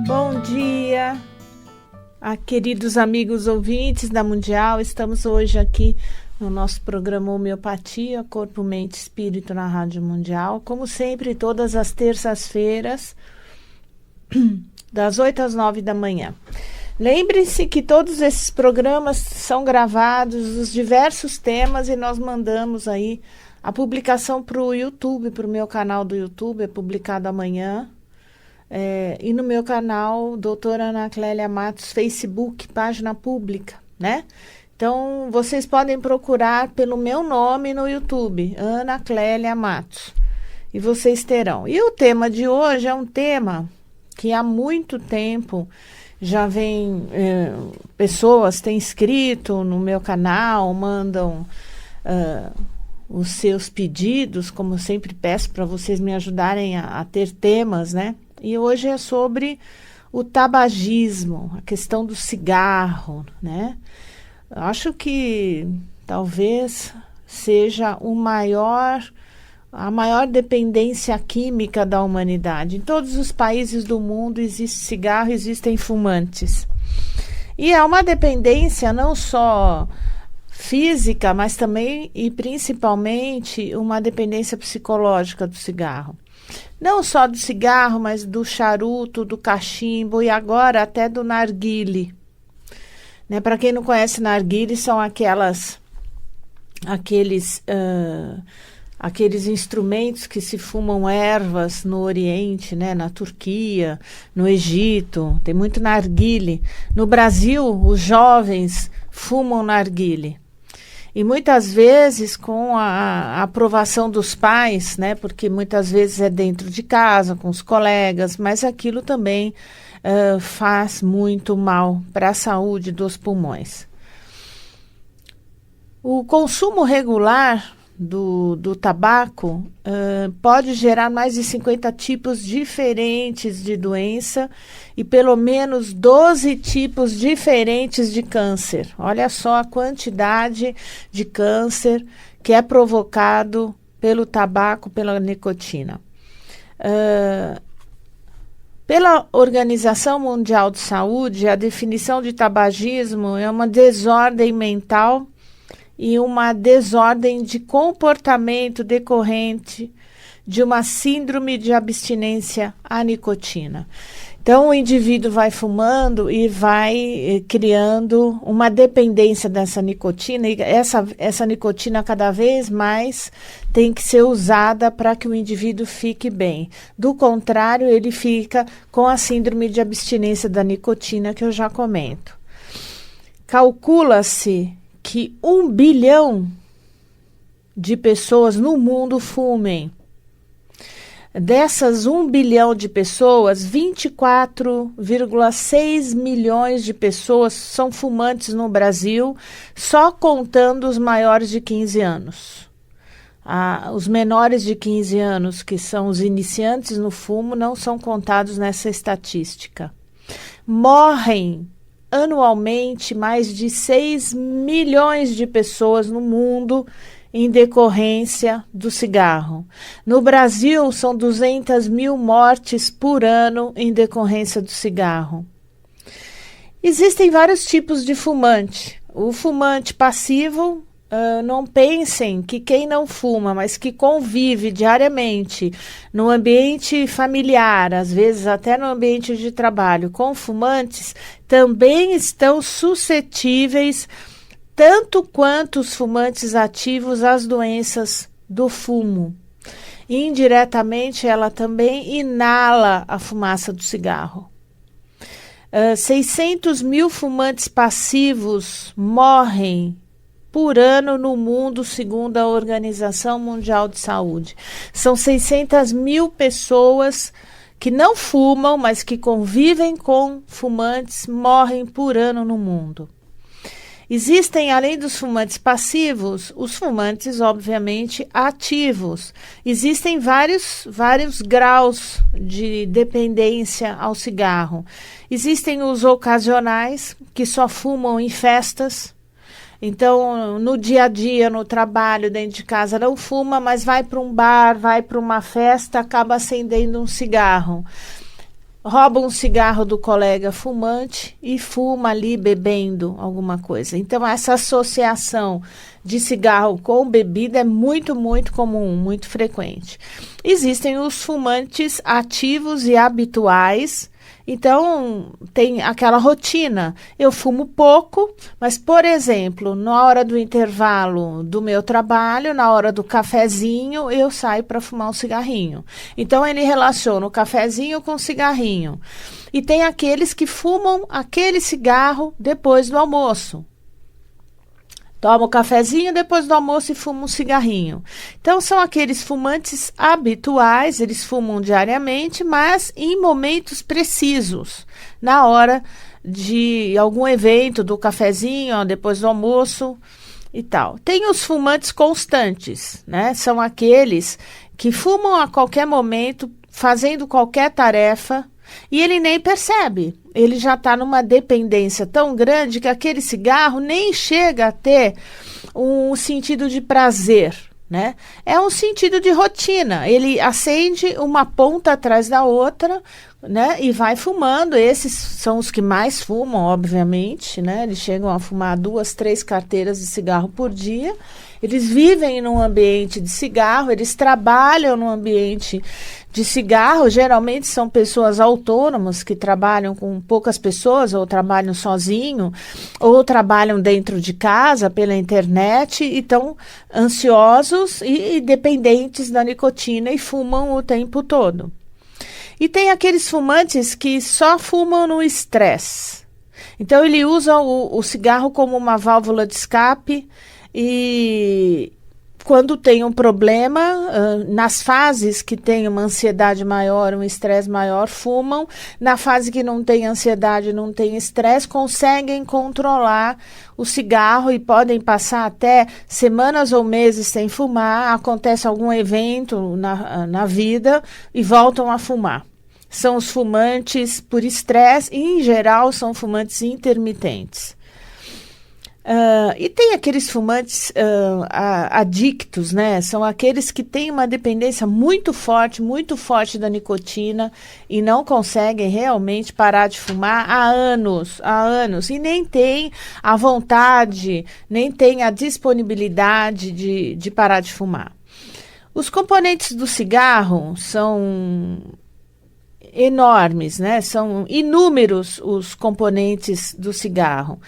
Bom dia, queridos amigos ouvintes da Mundial. Estamos hoje aqui no nosso programa Homeopatia, Corpo, Mente e Espírito na Rádio Mundial. Como sempre, todas as terças-feiras, das 8 às 9 da manhã. Lembre-se que todos esses programas são gravados, os diversos temas, e nós mandamos aí a publicação para o YouTube, para o meu canal do YouTube, é publicado amanhã. E no meu canal, doutora Ana Clélia Matos, Facebook, página pública, né? Então, vocês podem procurar pelo meu nome no YouTube, Ana Clélia Matos, e vocês terão. E o tema de hoje é um tema que há muito tempo já vem, pessoas têm escrito no meu canal, mandam os seus pedidos, como eu sempre peço para vocês me ajudarem a ter temas, né? E hoje é sobre o tabagismo, a questão do cigarro, né? Acho que talvez seja a maior dependência química da humanidade. Em todos os países do mundo existe cigarro, existem fumantes. E é uma dependência não só física, mas também e principalmente uma dependência psicológica do cigarro. Não só do cigarro, mas do charuto, do cachimbo e agora até do narguile. Né? Para quem não conhece, narguile são aqueles instrumentos que se fumam ervas no Oriente, né? Na Turquia, no Egito, tem muito narguile. No Brasil, os jovens fumam narguile. E muitas vezes com a aprovação dos pais, né? Porque muitas vezes é dentro de casa, com os colegas, mas aquilo também faz muito mal para a saúde dos pulmões. O consumo regular do tabaco pode gerar mais de 50 tipos diferentes de doença e pelo menos 12 tipos diferentes de câncer. Olha só a quantidade de câncer que é provocado pelo tabaco, pela nicotina. Pela Organização Mundial de Saúde, a definição de tabagismo é uma desordem mental e uma desordem de comportamento decorrente de uma síndrome de abstinência à nicotina. Então, o indivíduo vai fumando e vai criando uma dependência dessa nicotina, e essa nicotina cada vez mais tem que ser usada para que o indivíduo fique bem. Do contrário, ele fica com a síndrome de abstinência da nicotina, que eu já comento. Calcula-se que 1 bilhão de pessoas no mundo fumem. Dessas 1 bilhão de pessoas, 24,6 milhões de pessoas são fumantes no Brasil, só contando os maiores de 15 anos. Os menores de 15 anos, que são os iniciantes no fumo, não são contados nessa estatística. Morrem anualmente mais de 6 milhões de pessoas no mundo em decorrência do cigarro. No Brasil, são 200 mil mortes por ano em decorrência do cigarro. Existem vários tipos de fumante. O fumante passivo, não pensem que quem não fuma, mas que convive diariamente no ambiente familiar, às vezes até no ambiente de trabalho, com fumantes, também estão suscetíveis, tanto quanto os fumantes ativos, às doenças do fumo. Indiretamente, ela também inala a fumaça do cigarro. 600 mil fumantes passivos morrem por ano no mundo, segundo a Organização Mundial de Saúde. São 600 mil pessoas que não fumam, mas que convivem com fumantes, morrem por ano no mundo. Existem, além dos fumantes passivos, os fumantes, obviamente, ativos. Existem vários graus de dependência ao cigarro. Existem os ocasionais, que só fumam em festas. Então, no dia a dia, no trabalho, dentro de casa, não fuma, mas vai para um bar, vai para uma festa, acaba acendendo um cigarro. rouba um cigarro do colega fumante e fuma ali bebendo alguma coisa. Então, essa associação de cigarro com bebida é muito, muito comum, muito frequente. Existem os fumantes ativos e habituais. Então, tem aquela rotina. Eu fumo pouco, mas, por exemplo, na hora do intervalo do meu trabalho, na hora do cafezinho, eu saio para fumar um cigarrinho. Então, ele relaciona o cafezinho com o cigarrinho. E tem aqueles que fumam aquele cigarro depois do almoço. Toma o cafezinho depois do almoço e fuma um cigarrinho. Então, são aqueles fumantes habituais, eles fumam diariamente, mas em momentos precisos, na hora de algum evento, do cafezinho, ó, depois do almoço e tal. Tem os fumantes constantes, né? São aqueles que fumam a qualquer momento, fazendo qualquer tarefa, e ele nem percebe. Ele já está numa dependência tão grande que aquele cigarro nem chega a ter um sentido de prazer, né? É um sentido de rotina. Ele acende uma ponta atrás da outra, né? E vai fumando. Esses são os que mais fumam, obviamente, né? Eles chegam a fumar 2, 3 carteiras de cigarro por dia. Eles vivem num ambiente de cigarro, eles trabalham num ambiente de cigarro. Geralmente são pessoas autônomas que trabalham com poucas pessoas, ou trabalham sozinho, ou trabalham dentro de casa pela internet e estão ansiosos e dependentes da nicotina e fumam o tempo todo. E tem aqueles fumantes que só fumam no estresse. Então ele usa o cigarro como uma válvula de escape. E quando tem um problema, nas fases que tem uma ansiedade maior, um estresse maior, fumam. Na fase que não tem ansiedade, não tem estresse, conseguem controlar o cigarro e podem passar até semanas ou meses sem fumar. Acontece algum evento na vida e voltam a fumar. São os fumantes por estresse e, em geral, são fumantes intermitentes. E tem aqueles fumantes adictos, né? São aqueles que têm uma dependência muito forte da nicotina e não conseguem realmente parar de fumar há anos, e nem tem a vontade, nem tem a disponibilidade de parar de fumar. Os componentes do cigarro são enormes, né? São inúmeros os componentes do cigarro.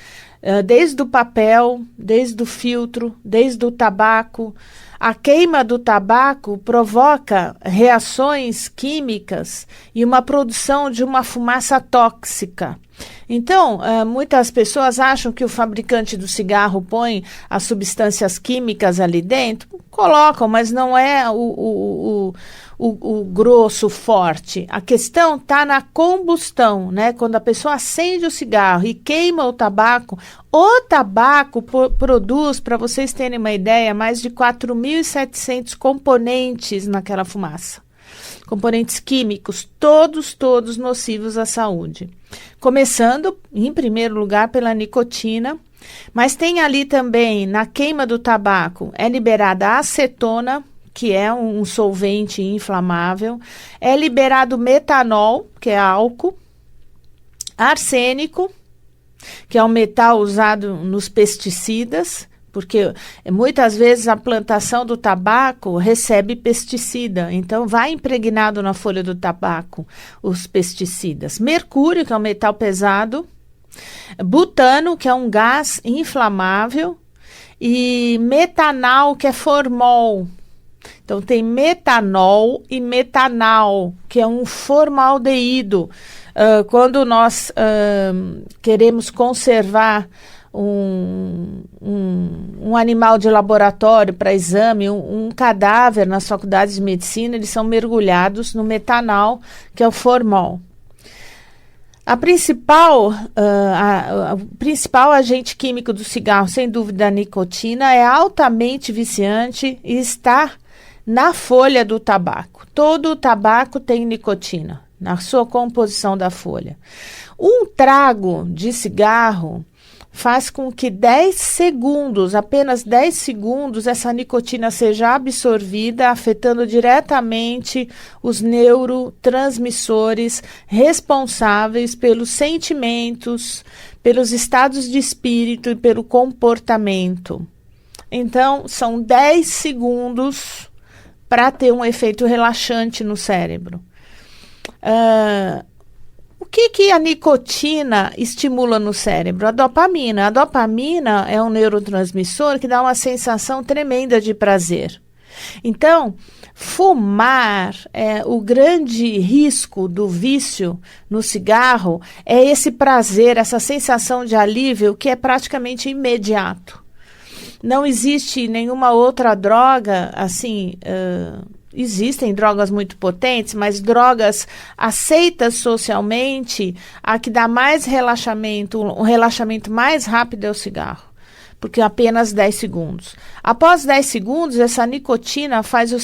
Desde o papel, desde o filtro, desde o tabaco. A queima do tabaco provoca reações químicas e uma produção de uma fumaça tóxica. Então, muitas pessoas acham que o fabricante do cigarro põe as substâncias químicas ali dentro. Colocam, mas não é o grosso, forte. A questão está na combustão, né? Quando a pessoa acende o cigarro e queima o tabaco produz, para vocês terem uma ideia, mais de 4.700 componentes naquela fumaça. Componentes químicos, todos nocivos à saúde. Começando, em primeiro lugar, pela nicotina, mas tem ali também, na queima do tabaco, é liberada a acetona, que é um solvente inflamável, é liberado metanol, que é álcool, arsênico, que é um metal usado nos pesticidas, porque muitas vezes a plantação do tabaco recebe pesticida, então vai impregnado na folha do tabaco os pesticidas. Mercúrio, que é um metal pesado, butano, que é um gás inflamável, e metanal, que é formol. Então tem metanol e metanal, que é um formaldeído. Quando nós queremos conservar um animal de laboratório para exame, um cadáver nas faculdades de medicina, eles são mergulhados no metanol, que é o formol. O principal agente químico do cigarro, sem dúvida, a nicotina, é altamente viciante e está na folha do tabaco. Todo o tabaco tem nicotina na sua composição da folha. Um trago de cigarro faz com que 10 segundos, apenas 10 segundos, essa nicotina seja absorvida, afetando diretamente os neurotransmissores responsáveis pelos sentimentos, pelos estados de espírito e pelo comportamento. Então, são 10 segundos para ter um efeito relaxante no cérebro. O que a nicotina estimula no cérebro? A dopamina. A dopamina é um neurotransmissor que dá uma sensação tremenda de prazer. Então, fumar, o grande risco do vício no cigarro é esse prazer, essa sensação de alívio que é praticamente imediato. Não existe nenhuma outra droga, assim, existem drogas muito potentes, mas drogas aceitas socialmente, a que dá mais relaxamento, um relaxamento mais rápido é o cigarro, porque apenas 10 segundos. Após 10 segundos, essa nicotina faz o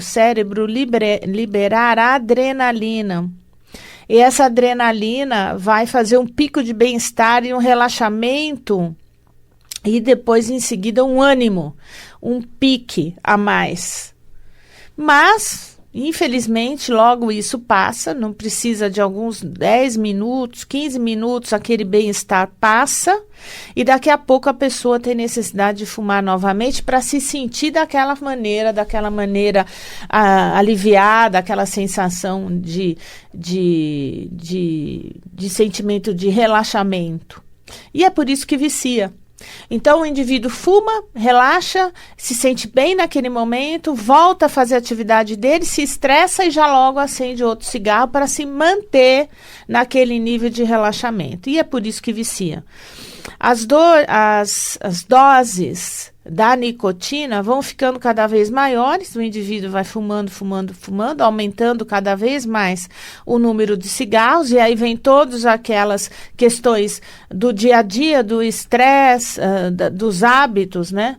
cérebro liberar a adrenalina. E essa adrenalina vai fazer um pico de bem-estar e um relaxamento, e depois, em seguida, um ânimo, um pique a mais. Mas, infelizmente, logo isso passa, não precisa de alguns 10 minutos, 15 minutos, aquele bem-estar passa, e daqui a pouco a pessoa tem necessidade de fumar novamente para se sentir daquela maneira aliviada, aquela sensação de sentimento de relaxamento. E é por isso que vicia. Então, o indivíduo fuma, relaxa, se sente bem naquele momento, volta a fazer a atividade dele, se estressa e já logo acende outro cigarro para se manter naquele nível de relaxamento. E é por isso que vicia. As doses da nicotina vão ficando cada vez maiores, o indivíduo vai fumando, aumentando cada vez mais o número de cigarros, e aí vem todas aquelas questões do dia a dia, do estresse, dos hábitos, né?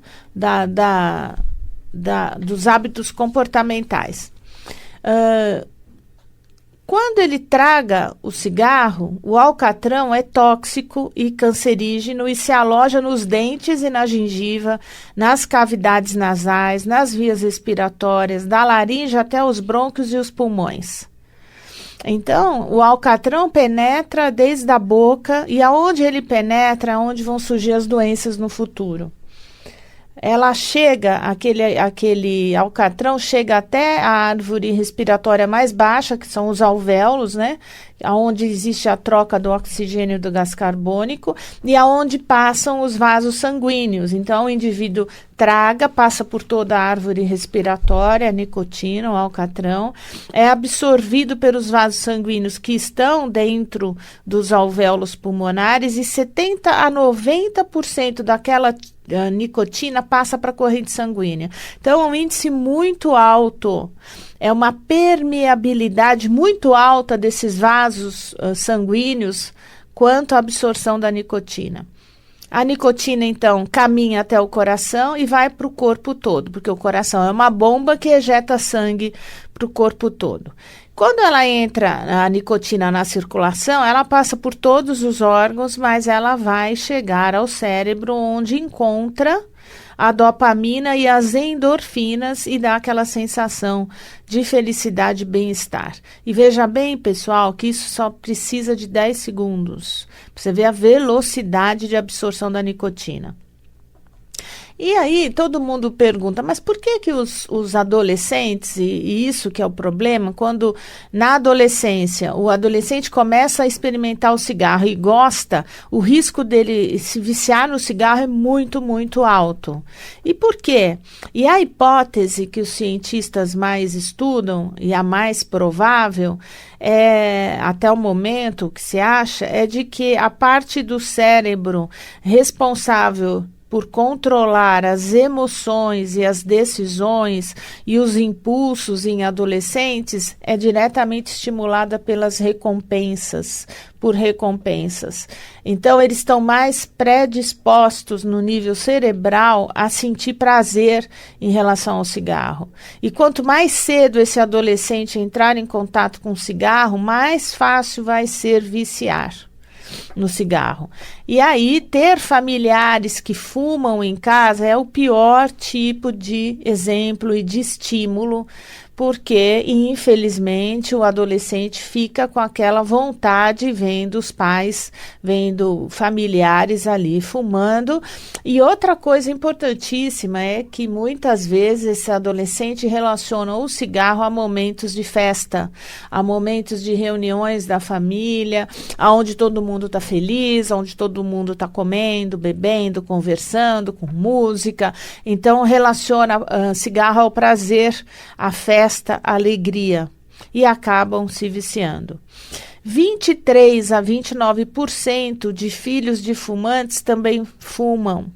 Dos hábitos comportamentais. Quando ele traga o cigarro, o alcatrão é tóxico e cancerígeno e se aloja nos dentes e na gengiva, nas cavidades nasais, nas vias respiratórias, da laringe até os brônquios e os pulmões. Então, o alcatrão penetra desde a boca, e aonde ele penetra, aonde vão surgir as doenças no futuro. Ela chega, aquele alcatrão chega até a árvore respiratória mais baixa, que são os alvéolos, né? Onde existe a troca do oxigênio e do gás carbônico, e aonde passam os vasos sanguíneos. Então, o indivíduo passa por toda a árvore respiratória, a nicotina, o alcatrão, é absorvido pelos vasos sanguíneos que estão dentro dos alvéolos pulmonares, e 70% a 90% daquela nicotina passa para a corrente sanguínea. Então, é um índice muito alto, é uma permeabilidade muito alta desses vasos sanguíneos quanto à absorção da nicotina. A nicotina, então, caminha até o coração e vai para o corpo todo, porque o coração é uma bomba que ejeta sangue para o corpo todo. Quando ela entra, a nicotina na circulação, ela passa por todos os órgãos, mas ela vai chegar ao cérebro, onde encontra a dopamina e as endorfinas e dá aquela sensação de felicidade e bem-estar. E veja bem, pessoal, que isso só precisa de 10 segundos. Pra você ver a velocidade de absorção da nicotina. E aí todo mundo pergunta, mas por que os adolescentes, e isso que é o problema, quando na adolescência o adolescente começa a experimentar o cigarro e gosta, o risco dele se viciar no cigarro é muito, muito alto. E por quê? E a hipótese que os cientistas mais estudam, e a mais provável, até o momento que se acha, é de que a parte do cérebro responsável por controlar as emoções e as decisões e os impulsos em adolescentes é diretamente estimulada pelas recompensas, por recompensas. Então, eles estão mais predispostos no nível cerebral a sentir prazer em relação ao cigarro. E quanto mais cedo esse adolescente entrar em contato com o cigarro, mais fácil vai ser viciar. no cigarro. E aí, ter familiares que fumam em casa é o pior tipo de exemplo e de estímulo, porque, infelizmente, o adolescente fica com aquela vontade, vendo os pais, vendo familiares ali fumando. E outra coisa importantíssima é que muitas vezes esse adolescente relaciona o cigarro a momentos de festa, a momentos de reuniões da família, onde todo mundo está feliz, onde todo mundo está comendo, bebendo, conversando, com música. Então, relaciona cigarro ao prazer, à festa, à alegria, e acabam se viciando. 23 a 29% de filhos de fumantes também fumam.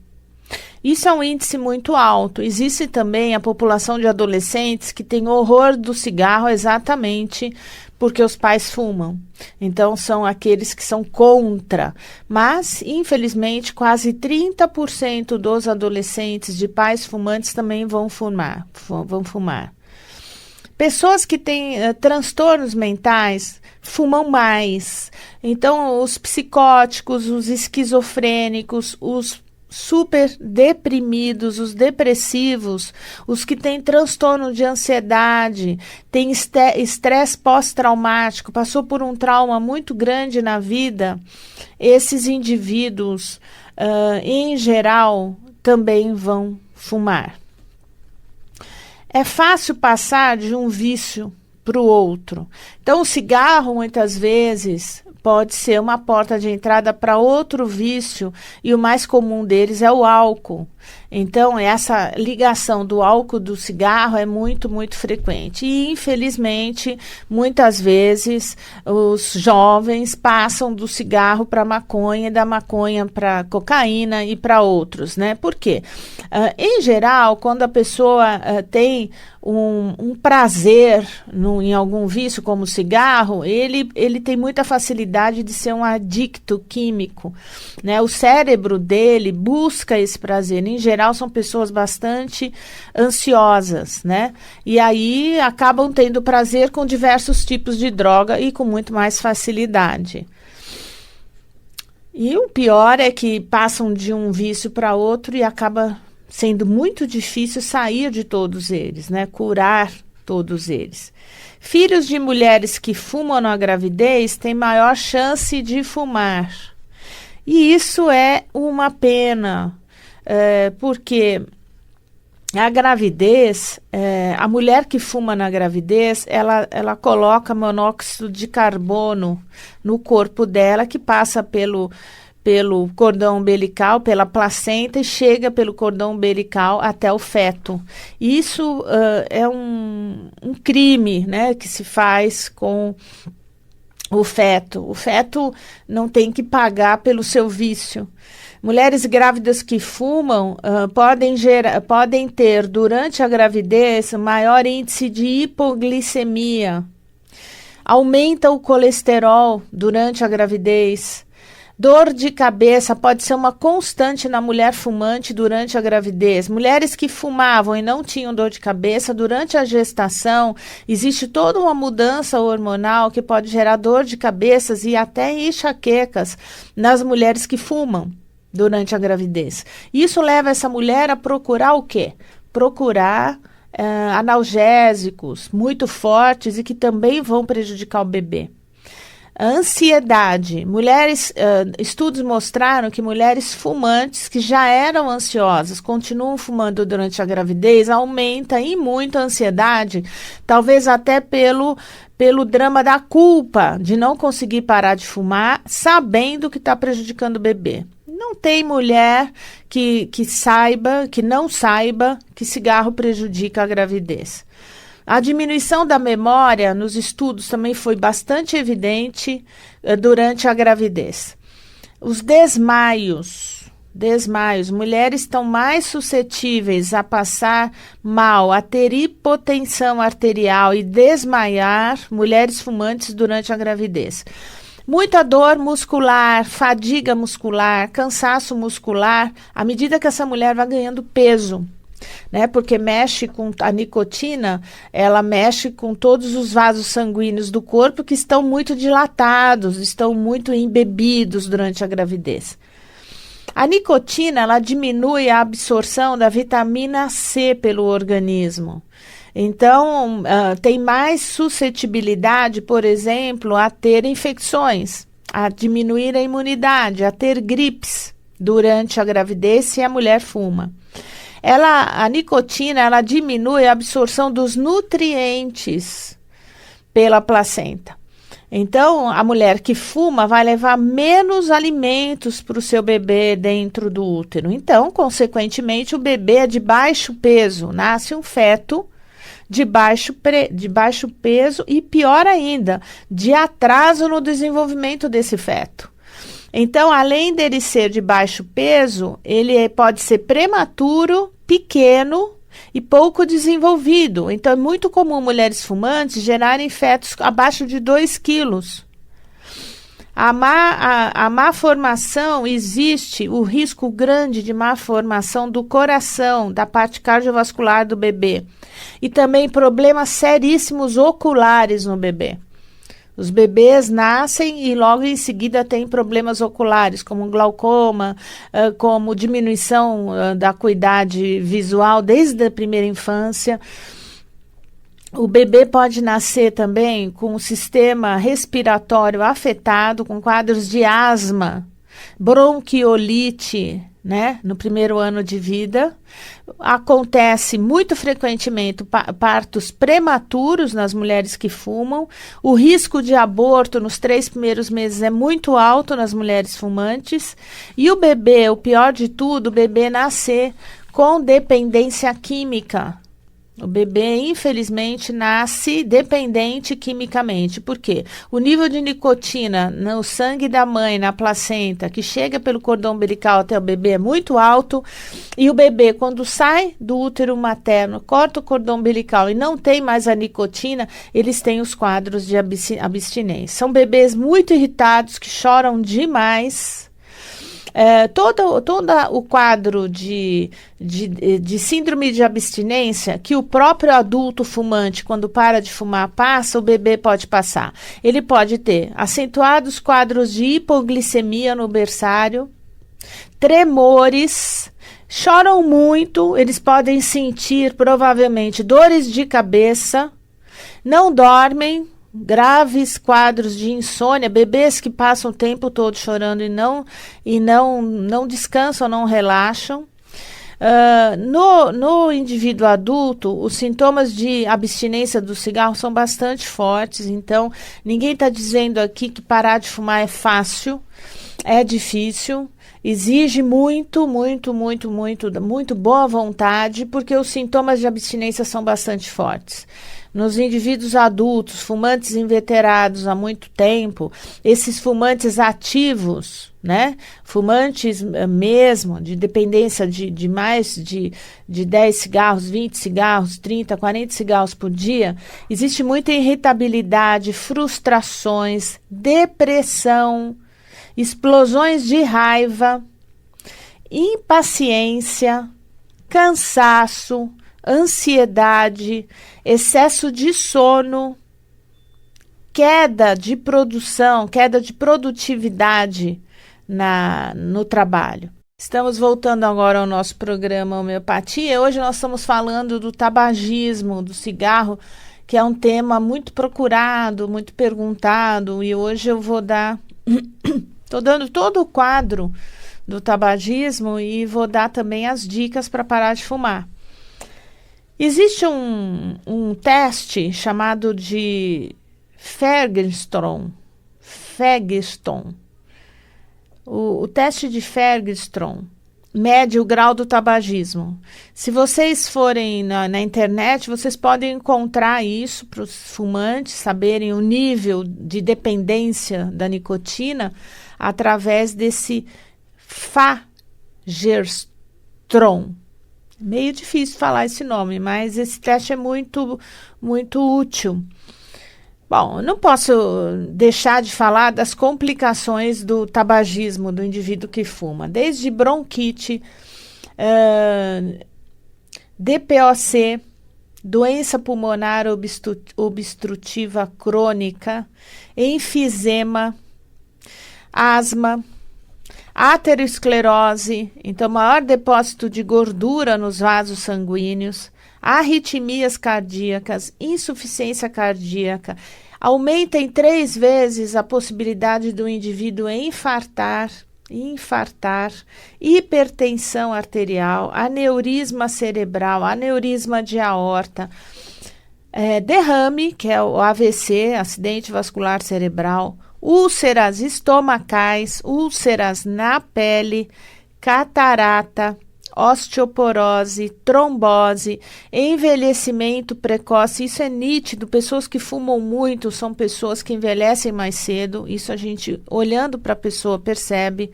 Isso é um índice muito alto. Existe também a população de adolescentes que tem horror do cigarro exatamente porque os pais fumam. Então, são aqueles que são contra. Mas, infelizmente, quase 30% dos adolescentes de pais fumantes também vão fumar. Pessoas que têm transtornos mentais fumam mais. Então, os psicóticos, os esquizofrênicos, os super deprimidos, os depressivos, os que têm transtorno de ansiedade, têm estresse pós-traumático, passou por um trauma muito grande na vida, esses indivíduos, em geral, também vão fumar. É fácil passar de um vício para o outro. Então, o cigarro, muitas vezes, pode ser uma porta de entrada para outro vício, e o mais comum deles é o álcool. Então, essa ligação do álcool do cigarro é muito, muito frequente. E, infelizmente, muitas vezes, os jovens passam do cigarro para a maconha, da maconha para cocaína e para outros, né? Por quê? Em geral, quando a pessoa tem um prazer em algum vício, como o cigarro, ele tem muita facilidade de ser um adicto químico, né? O cérebro dele busca esse prazer. Em geral, são pessoas bastante ansiosas, né? E aí acabam tendo prazer com diversos tipos de droga e com muito mais facilidade. E o pior é que passam de um vício para outro e acaba sendo muito difícil sair de todos eles, né? Curar todos eles. Filhos de mulheres que fumam na gravidez têm maior chance de fumar. E isso é uma pena, porque a gravidez, a mulher que fuma na gravidez, ela coloca monóxido de carbono no corpo dela, que passa pelo cordão umbilical, pela placenta, e chega pelo cordão umbilical até o feto. Isso é um crime, né, que se faz com o feto. O feto não tem que pagar pelo seu vício. Mulheres grávidas que fumam podem ter, durante a gravidez, maior índice de hipoglicemia. Aumenta o colesterol durante a gravidez. Dor de cabeça pode ser uma constante na mulher fumante durante a gravidez. Mulheres que fumavam e não tinham dor de cabeça durante a gestação, existe toda uma mudança hormonal que pode gerar dor de cabeça e até enxaquecas nas mulheres que fumam durante a gravidez. Isso leva essa mulher a procurar o quê? Procurar analgésicos muito fortes e que também vão prejudicar o bebê. A ansiedade. Estudos mostraram que mulheres fumantes que já eram ansiosas, continuam fumando durante a gravidez, aumenta e muito a ansiedade, talvez até pelo drama da culpa de não conseguir parar de fumar, sabendo que está prejudicando o bebê. Não tem mulher que não saiba que cigarro prejudica a gravidez. A diminuição da memória nos estudos também foi bastante evidente durante a gravidez. Os desmaios, mulheres estão mais suscetíveis a passar mal, a ter hipotensão arterial e desmaiar, mulheres fumantes durante a gravidez. Muita dor muscular, fadiga muscular, cansaço muscular, à medida que essa mulher vai ganhando peso. né? Porque mexe com a nicotina, ela mexe com todos os vasos sanguíneos do corpo que estão muito dilatados, estão muito embebidos durante a gravidez. A nicotina, ela diminui a absorção da vitamina C pelo organismo. Então, tem mais suscetibilidade, por exemplo, a ter infecções, a diminuir a imunidade, a ter gripes durante a gravidez se a mulher fuma. A nicotina, ela diminui a absorção dos nutrientes pela placenta. Então, a mulher que fuma vai levar menos alimentos para o seu bebê dentro do útero. Então, consequentemente, o bebê é de baixo peso, nasce um feto de baixo peso e, pior ainda, de atraso no desenvolvimento desse feto. Então, além dele ser de baixo peso, ele pode ser prematuro, pequeno e pouco desenvolvido. Então, é muito comum mulheres fumantes gerarem fetos abaixo de 2 quilos. A má formação, existe o risco grande de má formação do coração, da parte cardiovascular do bebê. E também problemas seríssimos oculares no bebê. Os bebês nascem e logo em seguida têm problemas oculares, como glaucoma, como diminuição da acuidade visual desde a primeira infância. O bebê pode nascer também com o sistema respiratório afetado, com quadros de asma, bronquiolite, né, no primeiro ano de vida. Acontece muito frequentemente partos prematuros nas mulheres que fumam. O risco de aborto nos 3 primeiros meses é muito alto nas mulheres fumantes. E o bebê, o pior de tudo, o bebê nascer com dependência química. O bebê, infelizmente, nasce dependente quimicamente. Por quê? O nível de nicotina no sangue da mãe, na placenta, que chega pelo cordão umbilical até o bebê é muito alto. E o bebê, quando sai do útero materno, corta o cordão umbilical e não tem mais a nicotina, eles têm os quadros de abstinência. São bebês muito irritados, que choram demais. Todo o quadro de síndrome de abstinência que o próprio adulto fumante, quando para de fumar, passa, o bebê pode passar. Ele pode ter acentuados quadros de hipoglicemia no berçário, tremores, choram muito, eles podem sentir provavelmente dores de cabeça, não dormem, graves quadros de insônia, bebês que passam o tempo todo chorando e não descansam, não relaxam. No indivíduo adulto, os sintomas de abstinência do cigarro são bastante fortes, então ninguém está dizendo aqui que parar de fumar é fácil, é difícil, exige muito boa vontade, porque os sintomas de abstinência são bastante fortes. Nos indivíduos adultos, fumantes inveterados há muito tempo, esses fumantes ativos, né? Fumantes mesmo, de dependência de mais de 10 cigarros, 20 cigarros, 30, 40 cigarros por dia, existe muita irritabilidade, frustrações, depressão, explosões de raiva, impaciência, cansaço, ansiedade, excesso de sono, queda de produção, queda de produtividade no trabalho. Estamos voltando agora ao nosso programa Homeopatia. Hoje nós estamos falando do tabagismo, do cigarro, que é um tema muito procurado, muito perguntado, e hoje eu vou estou dando todo o quadro do tabagismo e vou dar também as dicas para parar de fumar. Existe um teste chamado de Ferguson. O teste de Ferguson mede o grau do tabagismo. Se vocês forem na internet, vocês podem encontrar isso para os fumantes saberem o nível de dependência da nicotina através desse Fagerstrom. Meio difícil falar esse nome, mas esse teste é muito útil. Bom, eu não posso deixar de falar das complicações do tabagismo do indivíduo que fuma, desde bronquite, DPOC, doença pulmonar obstrutiva crônica, enfisema, asma, aterosclerose, então maior depósito de gordura nos vasos sanguíneos, arritmias cardíacas, insuficiência cardíaca, aumenta em 3 vezes a possibilidade do indivíduo infartar, hipertensão arterial, aneurisma cerebral, aneurisma de aorta, derrame, que é o AVC, acidente vascular cerebral, úlceras estomacais, úlceras na pele, catarata, osteoporose, trombose, envelhecimento precoce. Isso é nítido. Pessoas que fumam muito são pessoas que envelhecem mais cedo. Isso a gente, olhando para a pessoa, percebe.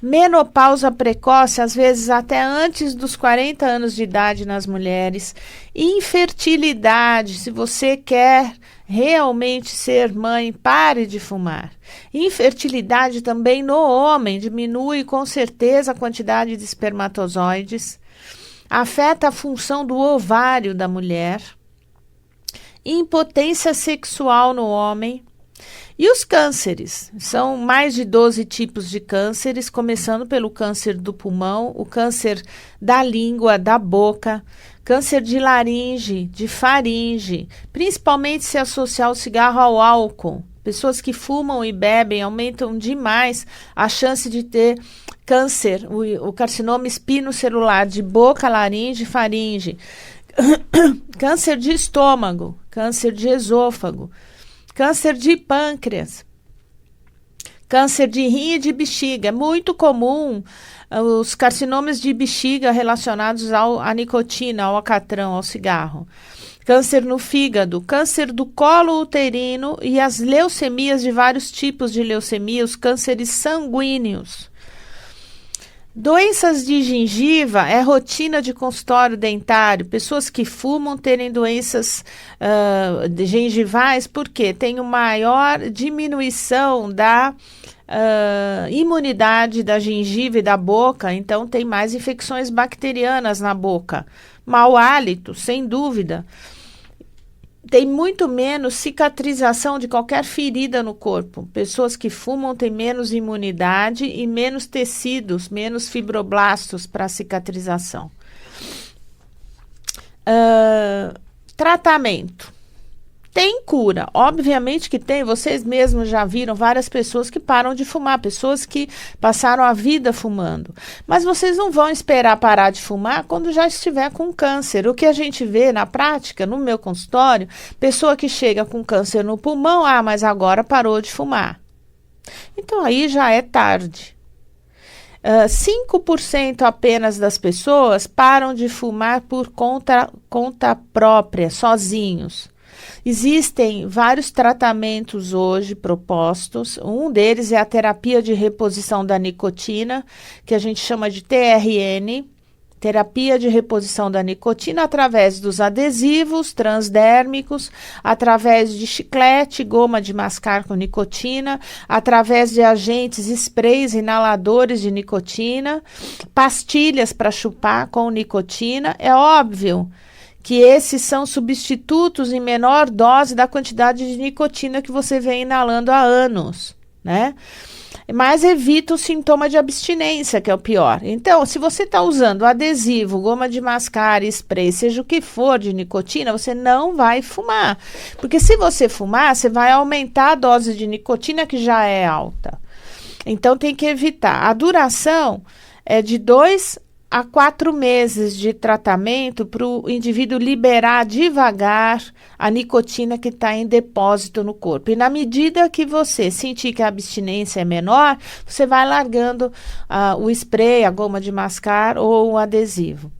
Menopausa precoce, às vezes até antes dos 40 anos de idade nas mulheres. Infertilidade, se você quer realmente ser mãe, pare de fumar. Infertilidade também no homem, diminui com certeza a quantidade de espermatozoides. Afeta a função do ovário da mulher. Impotência sexual no homem. E os cânceres? São mais de 12 tipos de cânceres, começando pelo câncer do pulmão, o câncer da língua, da boca, câncer de laringe, de faringe, principalmente se associar o cigarro ao álcool. Pessoas que fumam e bebem aumentam demais a chance de ter câncer, o carcinoma espinocelular de boca, laringe e faringe, câncer de estômago, câncer de esôfago, câncer de pâncreas, câncer de rim e de bexiga. É muito comum os carcinomas de bexiga relacionados à nicotina, ao alcatrão, ao cigarro. Câncer no fígado, câncer do colo uterino e as leucemias de vários tipos de leucemia, os cânceres sanguíneos. Doenças de gengiva é rotina de consultório dentário. Pessoas que fumam terem doenças gengivais, porque tem uma maior diminuição da imunidade da gengiva e da boca, então tem mais infecções bacterianas na boca. Mau hálito, sem dúvida. Tem muito menos cicatrização de qualquer ferida no corpo. Pessoas que fumam têm menos imunidade e menos tecidos, menos fibroblastos para cicatrização. Tratamento. Tem cura, obviamente que tem, vocês mesmos já viram várias pessoas que param de fumar, pessoas que passaram a vida fumando. Mas vocês não vão esperar parar de fumar quando já estiver com câncer. O que a gente vê na prática, no meu consultório, pessoa que chega com câncer no pulmão, mas agora parou de fumar. Então aí já é tarde. 5% apenas das pessoas param de fumar por conta própria, sozinhos. Existem vários tratamentos hoje propostos. Um deles é a terapia de reposição da nicotina, que a gente chama de TRN, terapia de reposição da nicotina, através dos adesivos transdérmicos, através de chiclete, goma de mascar com nicotina, através de agentes, sprays, inaladores de nicotina, pastilhas para chupar com nicotina. É óbvio que esses são substitutos em menor dose da quantidade de nicotina que você vem inalando há anos, né? Mas evita o sintoma de abstinência, que é o pior. Então, se você está usando adesivo, goma de mascar, spray, seja o que for de nicotina, você não vai fumar. Porque se você fumar, você vai aumentar a dose de nicotina, que já é alta. Então, tem que evitar. A duração é de 2 a 4 meses de tratamento para o indivíduo liberar devagar a nicotina que está em depósito no corpo. E na medida que você sentir que a abstinência é menor, você vai largando o spray, a goma de mascar ou o adesivo.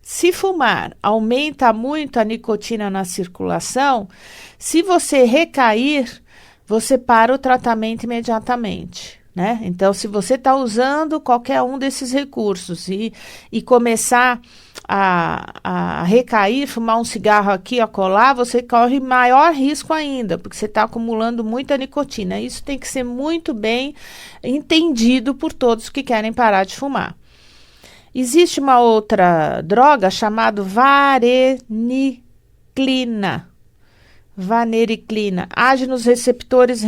Se fumar aumenta muito a nicotina na circulação, se você recair, você para o tratamento imediatamente. Né? Então, se você está usando qualquer um desses recursos e começar a recair, fumar um cigarro aqui, acolá, você corre maior risco ainda, porque você está acumulando muita nicotina. Isso tem que ser muito bem entendido por todos que querem parar de fumar. Existe uma outra droga chamada vareniclina. Vanericlina age nos receptores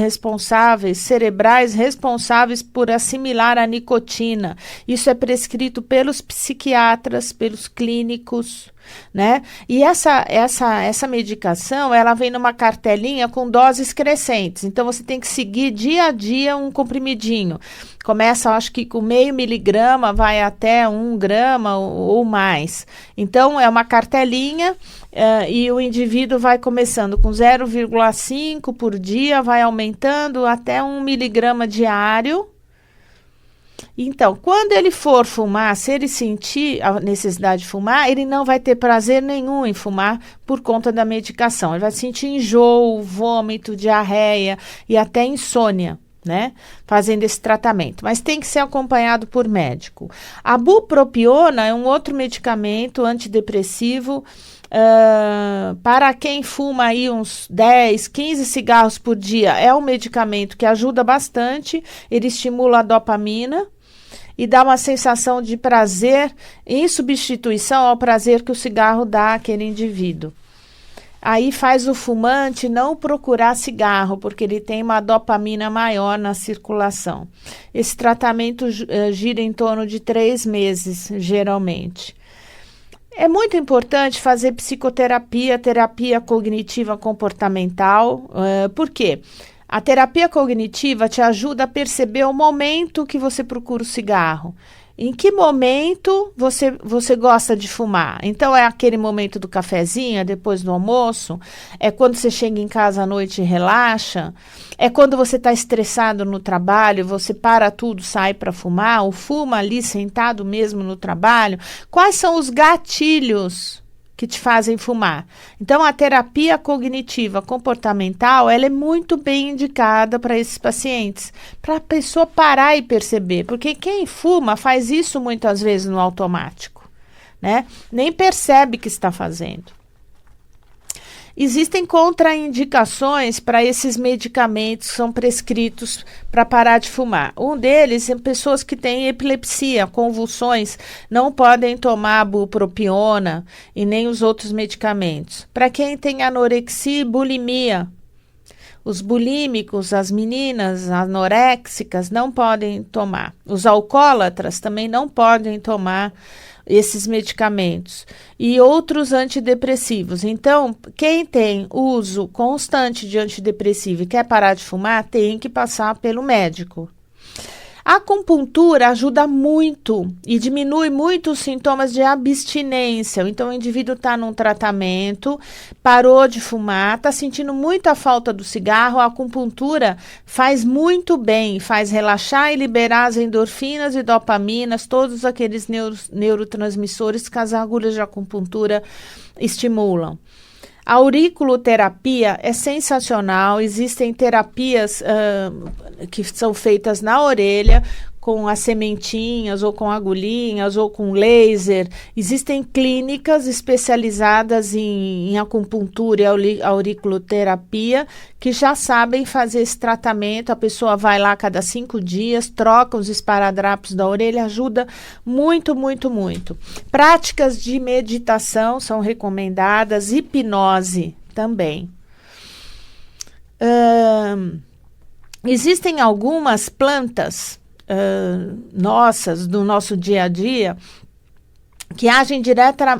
cerebrais responsáveis por assimilar a nicotina. Isso é prescrito pelos psiquiatras, pelos clínicos, né? E essa medicação, ela vem numa cartelinha com doses crescentes. Então, você tem que seguir dia a dia um comprimidinho. Começa, acho que com 0,5 miligrama, vai até 1 grama ou mais. Então, é uma cartelinha e o indivíduo vai começando com 0,5 por dia, vai aumentando até 1 miligrama diário. Então, quando ele for fumar, se ele sentir a necessidade de fumar, ele não vai ter prazer nenhum em fumar por conta da medicação. Ele vai sentir enjoo, vômito, diarreia e até insônia, né? Fazendo esse tratamento. Mas tem que ser acompanhado por médico. A bupropiona é um outro medicamento antidepressivo para quem fuma aí uns 10, 15 cigarros por dia. É um medicamento que ajuda bastante, ele estimula a dopamina e dá uma sensação de prazer em substituição ao prazer que o cigarro dá àquele indivíduo. Aí faz o fumante não procurar cigarro, porque ele tem uma dopamina maior na circulação. Esse tratamento gira em torno de 3 meses, geralmente. É muito importante fazer psicoterapia, terapia cognitiva comportamental. Por quê? A terapia cognitiva te ajuda a perceber o momento que você procura o cigarro. Em que momento você gosta de fumar? Então, é aquele momento do cafezinho, é depois do almoço? É quando você chega em casa à noite e relaxa? É quando você está estressado no trabalho, você para tudo, sai para fumar? Ou fuma ali sentado mesmo no trabalho? Quais são os gatilhos que te fazem fumar? Então, a terapia cognitiva comportamental, ela é muito bem indicada para esses pacientes, para a pessoa parar e perceber, porque quem fuma faz isso muitas vezes no automático, né? Nem percebe que está fazendo. Existem contraindicações para esses medicamentos que são prescritos para parar de fumar. Um deles é pessoas que têm epilepsia, convulsões, não podem tomar a bupropiona e nem os outros medicamentos. Para quem tem anorexia e bulimia, os bulímicos, as meninas anoréxicas não podem tomar. Os alcoólatras também não podem tomar esses medicamentos e outros antidepressivos. Então, quem tem uso constante de antidepressivo e quer parar de fumar, tem que passar pelo médico. A acupuntura ajuda muito e diminui muito os sintomas de abstinência. Então, o indivíduo está num tratamento, parou de fumar, está sentindo muita falta do cigarro. A acupuntura faz muito bem, faz relaxar e liberar as endorfinas e dopaminas, todos aqueles neurotransmissores que as agulhas de acupuntura estimulam. A auriculoterapia é sensacional, existem terapias que são feitas na orelha, com as sementinhas, ou com agulhinhas, ou com laser. Existem clínicas especializadas em acupuntura e auriculoterapia, que já sabem fazer esse tratamento. A pessoa vai lá a cada 5 dias, troca os esparadrapos da orelha, ajuda muito, muito, muito. Práticas de meditação são recomendadas, hipnose também. Existem algumas plantas nossas, do nosso dia a dia, que agem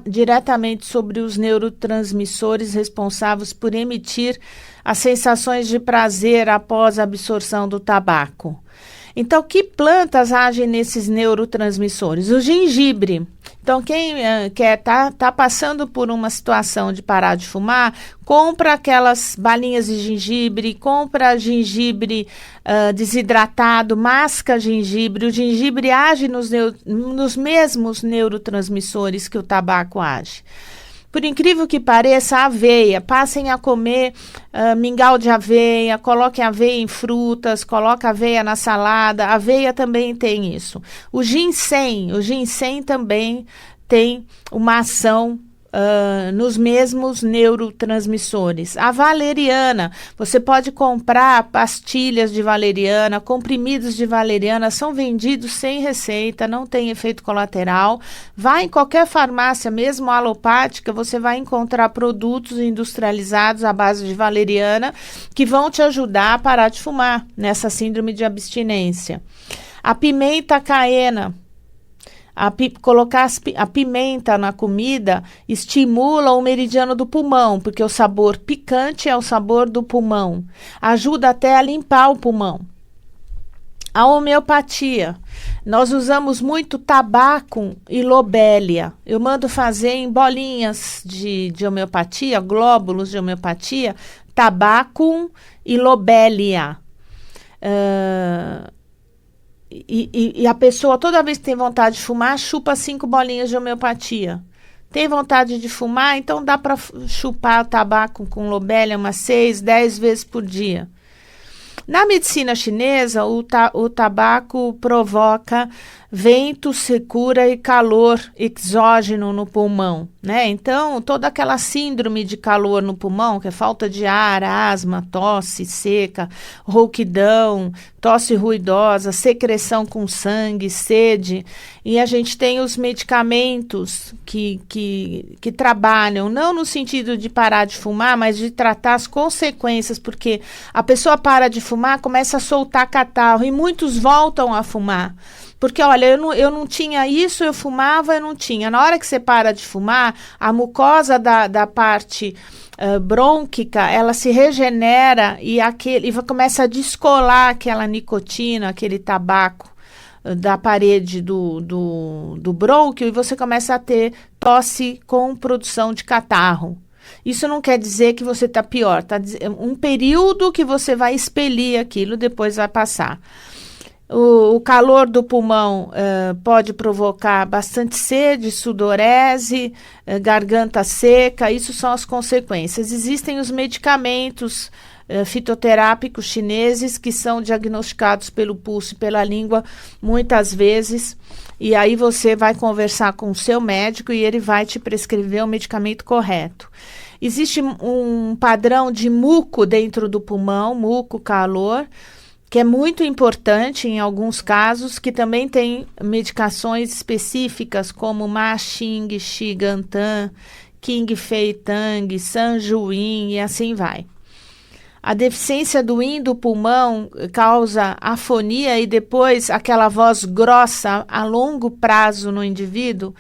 diretamente sobre os neurotransmissores responsáveis por emitir as sensações de prazer após a absorção do tabaco. Então, que plantas agem nesses neurotransmissores? O gengibre. Então, quem tá passando por uma situação de parar de fumar, compra aquelas balinhas de gengibre, compra gengibre desidratado, masca gengibre. O gengibre age nos mesmos neurotransmissores que o tabaco age. Por incrível que pareça, a aveia, passem a comer mingau de aveia, coloquem aveia em frutas, coloquem aveia na salada, a aveia também tem isso. O ginseng também tem uma ação nos mesmos neurotransmissores. A valeriana, você pode comprar pastilhas de valeriana, comprimidos de valeriana, são vendidos sem receita, não tem efeito colateral. Vai em qualquer farmácia, mesmo alopática, você vai encontrar produtos industrializados à base de valeriana que vão te ajudar a parar de fumar nessa síndrome de abstinência. A pimenta caena, colocar a pimenta na comida estimula o meridiano do pulmão, porque o sabor picante é o sabor do pulmão. Ajuda até a limpar o pulmão. A homeopatia. Nós usamos muito tabaco e lobélia. Eu mando fazer em bolinhas de homeopatia, glóbulos de homeopatia, tabaco e lobélia. E a pessoa, toda vez que tem vontade de fumar, chupa 5 bolinhas de homeopatia. Tem vontade de fumar, então dá para chupar tabaco com lobélia umas 6, 10 vezes por dia. Na medicina chinesa, o tabaco provoca vento, secura e calor exógeno no pulmão, né? Então, toda aquela síndrome de calor no pulmão, que é falta de ar, asma, tosse seca, rouquidão, tosse ruidosa, secreção com sangue, sede. E a gente tem os medicamentos que trabalham, não no sentido de parar de fumar, mas de tratar as consequências, porque a pessoa para de fumar, começa a soltar catarro e muitos voltam a fumar. Porque, olha, eu não tinha isso, eu fumava, eu não tinha. Na hora que você para de fumar, a mucosa da parte brônquica, ela se regenera e começa a descolar aquela nicotina, aquele tabaco da parede do brônquio, e você começa a ter tosse com produção de catarro. Isso não quer dizer que você está pior, tá? Um período que você vai expelir aquilo, depois vai passar. O calor do pulmão pode provocar bastante sede, sudorese, garganta seca, isso são as consequências. Existem os medicamentos fitoterápicos chineses que são diagnosticados pelo pulso e pela língua muitas vezes, e aí você vai conversar com o seu médico e ele vai te prescrever o medicamento correto. Existe um padrão de muco dentro do pulmão, muco, calor, que é muito importante em alguns casos, que também tem medicações específicas como Ma Xing, Shigantan, King Fei Tang, Sanjuin e assim vai. A deficiência do yin do pulmão causa afonia e depois aquela voz grossa a longo prazo no indivíduo,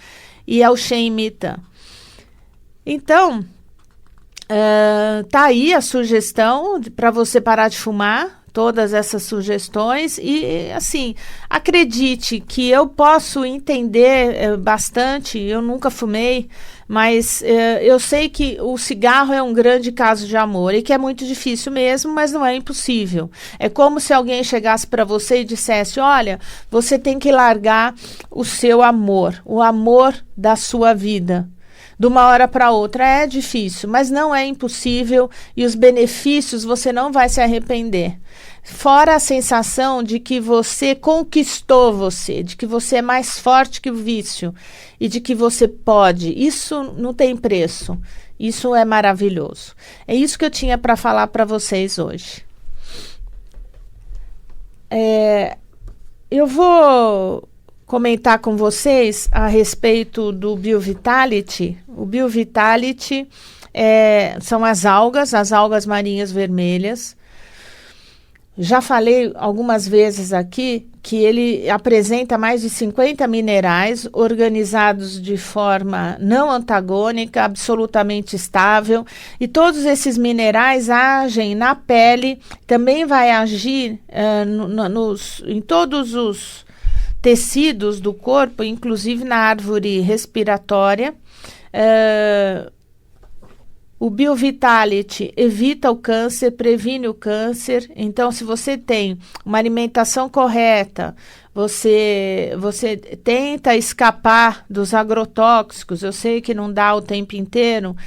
e é o Shen Mitan. Então, tá aí a sugestão para você parar de fumar, todas essas sugestões, e assim, acredite que eu posso entender bastante, eu nunca fumei, mas eu sei que o cigarro é um grande caso de amor e que é muito difícil mesmo, mas não é impossível. É como se alguém chegasse para você e dissesse, olha, você tem que largar o seu amor, o amor da sua vida. De uma hora para outra é difícil, mas não é impossível, e os benefícios você não vai se arrepender. Fora a sensação de que você conquistou você, de que você é mais forte que o vício e de que você pode. Isso não tem preço. Isso é maravilhoso. É isso que eu tinha para falar para vocês hoje. Eu vou comentar com vocês a respeito do BioVitality. O BioVitality são as algas marinhas vermelhas. Já falei algumas vezes aqui que ele apresenta mais de 50 minerais organizados de forma não antagônica, absolutamente estável, e todos esses minerais agem na pele, também vai agir em todos os tecidos do corpo, inclusive na árvore respiratória. O BioVitality evita o câncer, previne o câncer. Então, se você tem uma alimentação correta, você tenta escapar dos agrotóxicos. Eu sei que não dá o tempo inteiro,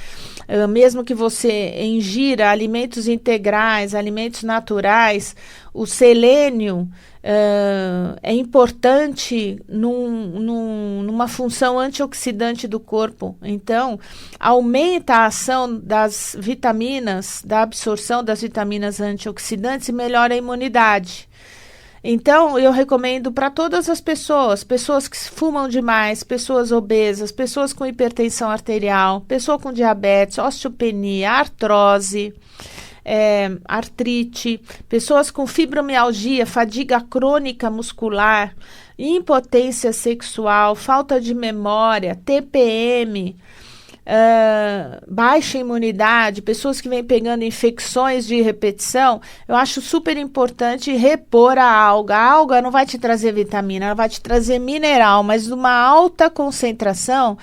mesmo que você ingira alimentos integrais, alimentos naturais, o selênio é importante numa função antioxidante do corpo. Então, aumenta a ação das vitaminas, da absorção das vitaminas antioxidantes e melhora a imunidade. Então, eu recomendo para todas as pessoas que fumam demais, pessoas obesas, pessoas com hipertensão arterial, pessoa com diabetes, osteopenia, artrose, artrite, pessoas com fibromialgia, fadiga crônica muscular, impotência sexual, falta de memória, TPM, baixa imunidade, pessoas que vêm pegando infecções de repetição. Eu acho super importante repor a alga. A alga não vai te trazer vitamina, ela vai te trazer mineral, mas de uma alta concentração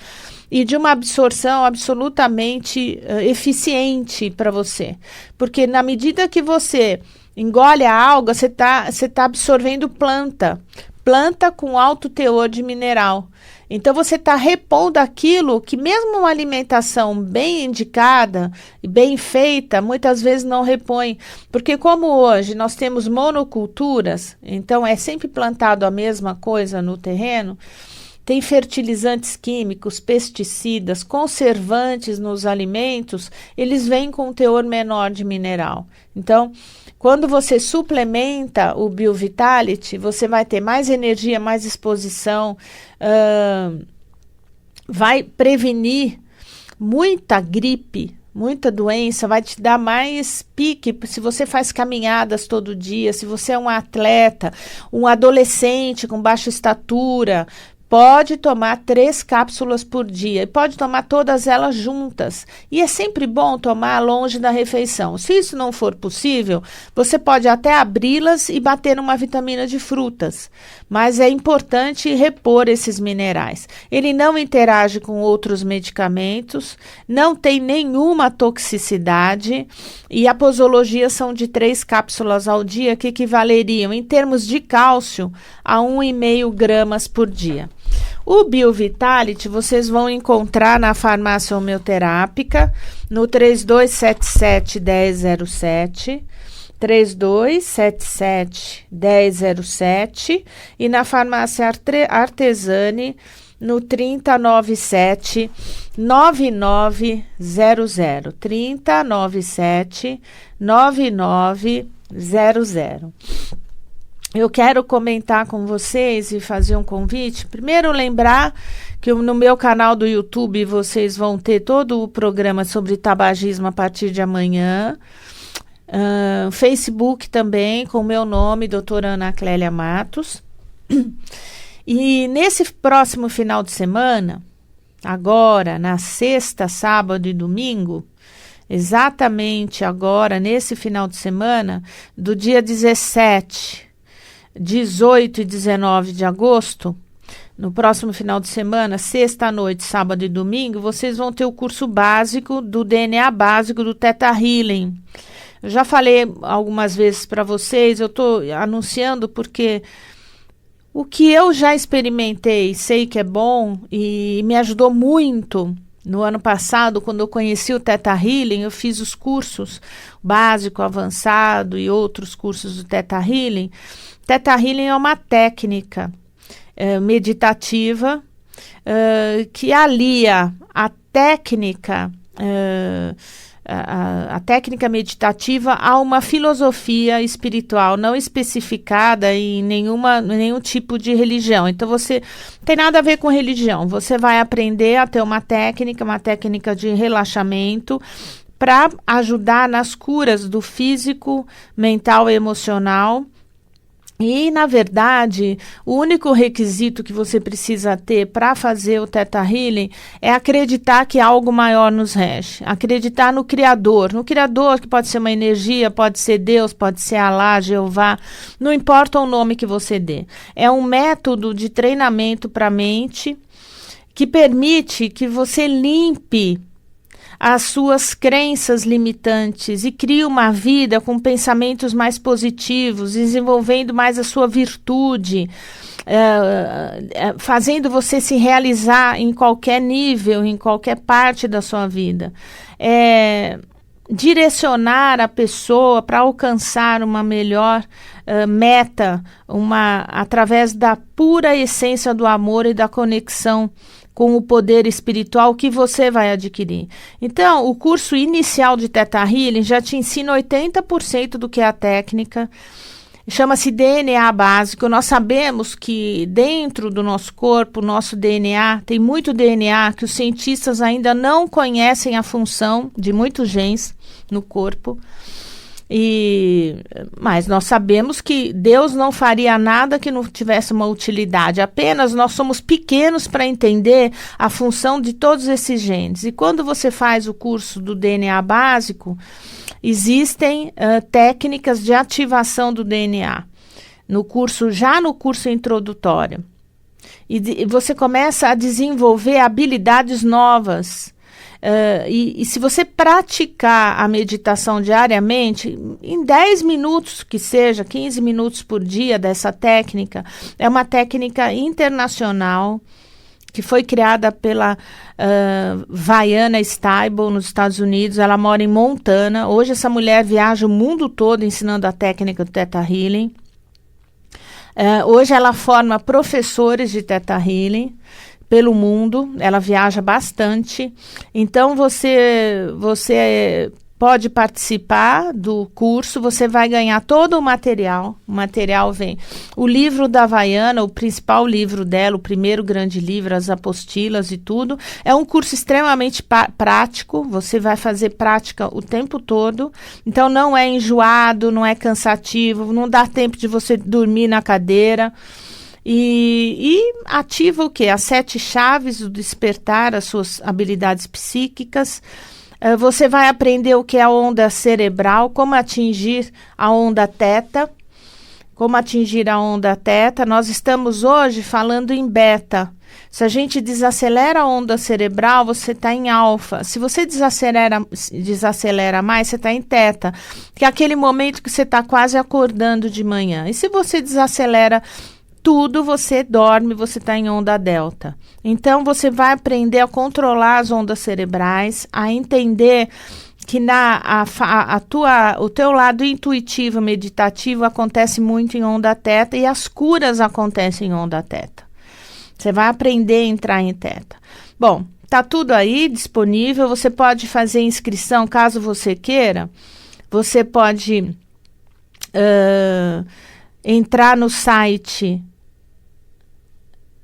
e de uma absorção absolutamente eficiente para você. Porque na medida que você engole a alga, você tá absorvendo planta com alto teor de mineral. Então, você está repondo aquilo que mesmo uma alimentação bem indicada e bem feita, muitas vezes não repõe. Porque como hoje nós temos monoculturas, então é sempre plantado a mesma coisa no terreno, tem fertilizantes químicos, pesticidas, conservantes nos alimentos, eles vêm com um teor menor de mineral. Então, quando você suplementa o BioVitality, você vai ter mais energia, mais disposição, vai prevenir muita gripe, muita doença, vai te dar mais pique se você faz caminhadas todo dia, se você é um atleta, um adolescente com baixa estatura. Pode tomar 3 cápsulas por dia e pode tomar todas elas juntas. E é sempre bom tomar longe da refeição. Se isso não for possível, você pode até abri-las e bater numa vitamina de frutas. Mas é importante repor esses minerais. Ele não interage com outros medicamentos, não tem nenhuma toxicidade e a posologia são de 3 cápsulas ao dia, que equivaleriam, em termos de cálcio, a 1,5 gramas por dia. O BioVitality vocês vão encontrar na farmácia homeoterápica, no 3277-1007, 3277-1007 e na farmácia Artesani, no 3097-9900, 3097-9900. Eu quero comentar com vocês e fazer um convite. Primeiro, lembrar que no meu canal do YouTube vocês vão ter todo o programa sobre tabagismo a partir de amanhã. Facebook também, com o meu nome, doutora Ana Clélia Matos. E nesse próximo final de semana, agora, na sexta, sábado e domingo, exatamente agora, nesse final de semana, do dia 17, 18 e 19 de agosto, no próximo final de semana, sexta à noite, sábado e domingo, vocês vão ter o curso básico do DNA básico do Theta Healing. Eu já falei algumas vezes para vocês, eu estou anunciando porque o que eu já experimentei, sei que é bom e me ajudou muito. No ano passado, quando eu conheci o Theta Healing, eu fiz os cursos básico, avançado e outros cursos do Theta Healing. Theta Healing é uma técnica meditativa que alia a técnica meditativa a uma filosofia espiritual não especificada em nenhum tipo de religião. Então, você não tem nada a ver com religião. Você vai aprender a ter uma técnica de relaxamento para ajudar nas curas do físico, mental e emocional. E, na verdade, o único requisito que você precisa ter para fazer o Theta Healing é acreditar que algo maior nos rege. Acreditar no Criador. No Criador, que pode ser uma energia, pode ser Deus, pode ser Alá, Jeová. Não importa o nome que você dê. É um método de treinamento para a mente que permite que você limpe as suas crenças limitantes e crie uma vida com pensamentos mais positivos, desenvolvendo mais a sua virtude, fazendo você se realizar em qualquer nível, em qualquer parte da sua vida. Direcionar a pessoa para alcançar uma melhor meta, através da pura essência do amor e da conexão com o poder espiritual que você vai adquirir. Então, o curso inicial de Theta Healing já te ensina 80% do que é a técnica. Chama-se DNA básico. Nós sabemos que dentro do nosso corpo, nosso DNA, tem muito DNA que os cientistas ainda não conhecem a função de muitos genes no corpo. Mas nós sabemos que Deus não faria nada que não tivesse uma utilidade. Apenas nós somos pequenos para entender a função de todos esses genes. E quando você faz o curso do DNA básico, existem técnicas de ativação do DNA já no curso introdutório. E você começa a desenvolver habilidades novas. E se você praticar a meditação diariamente, em 10 minutos que seja, 15 minutos por dia dessa técnica, é uma técnica internacional que foi criada pela Vaiana Stable nos Estados Unidos. Ela mora em Montana. Hoje essa mulher viaja o mundo todo ensinando a técnica do Theta Healing. Hoje ela forma professores de Theta Healing pelo mundo, ela viaja bastante. Então você pode participar do curso, você vai ganhar todo o material. O material vem o livro da Vaiana, o principal livro dela, o primeiro grande livro, as apostilas e tudo. É um curso extremamente prático, você vai fazer prática o tempo todo. Então não é enjoado, não é cansativo, não dá tempo de você dormir na cadeira. E ativa o quê? As 7 chaves do despertar, as suas habilidades psíquicas. Você vai aprender o que é a onda cerebral, como atingir a onda teta. Nós estamos hoje falando em beta. Se a gente desacelera a onda cerebral, você está em alfa. Se você desacelera mais, você está em teta, que é aquele momento que você está quase acordando de manhã. E se você desacelera tudo, você dorme, você está em onda delta. Então, você vai aprender a controlar as ondas cerebrais, a entender que o teu lado intuitivo, meditativo, acontece muito em onda teta e as curas acontecem em onda teta. Você vai aprender a entrar em teta. Bom, tá tudo aí disponível, você pode fazer inscrição caso você queira. Você pode entrar no site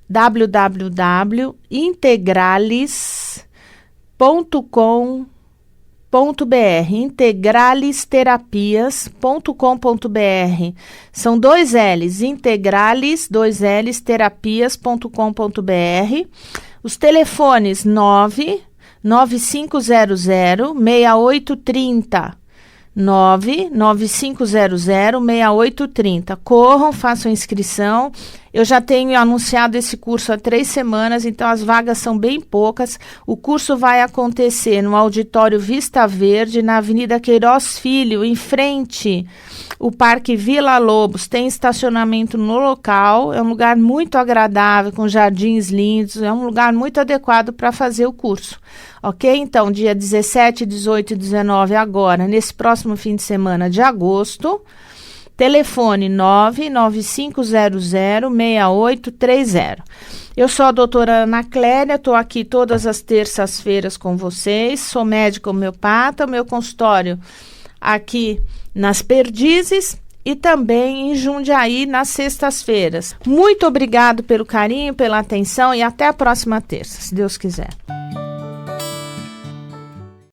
www.integrales.com.br, integralesterapias.com.br. São 2 L's, integrales, 2 L's, terapias.com.br. Os telefones 99500-6830. 99500-6830. Corram, façam inscrição. Eu já tenho anunciado esse curso há 3 semanas, então as vagas são bem poucas. O curso vai acontecer no Auditório Vista Verde, na Avenida Queiroz Filho, em frente o Parque Vila Lobos. Tem estacionamento no local, é um lugar muito agradável, com jardins lindos, é um lugar muito adequado para fazer o curso. Ok? Então, dia 17, 18 e 19 agora, nesse próximo fim de semana de agosto, telefone 99500-6830. Eu sou a doutora Ana Clélia, estou aqui todas as terças-feiras com vocês, sou médica homeopata, meu consultório aqui nas Perdizes e também em Jundiaí nas sextas-feiras. Muito obrigado pelo carinho, pela atenção e até a próxima terça, se Deus quiser.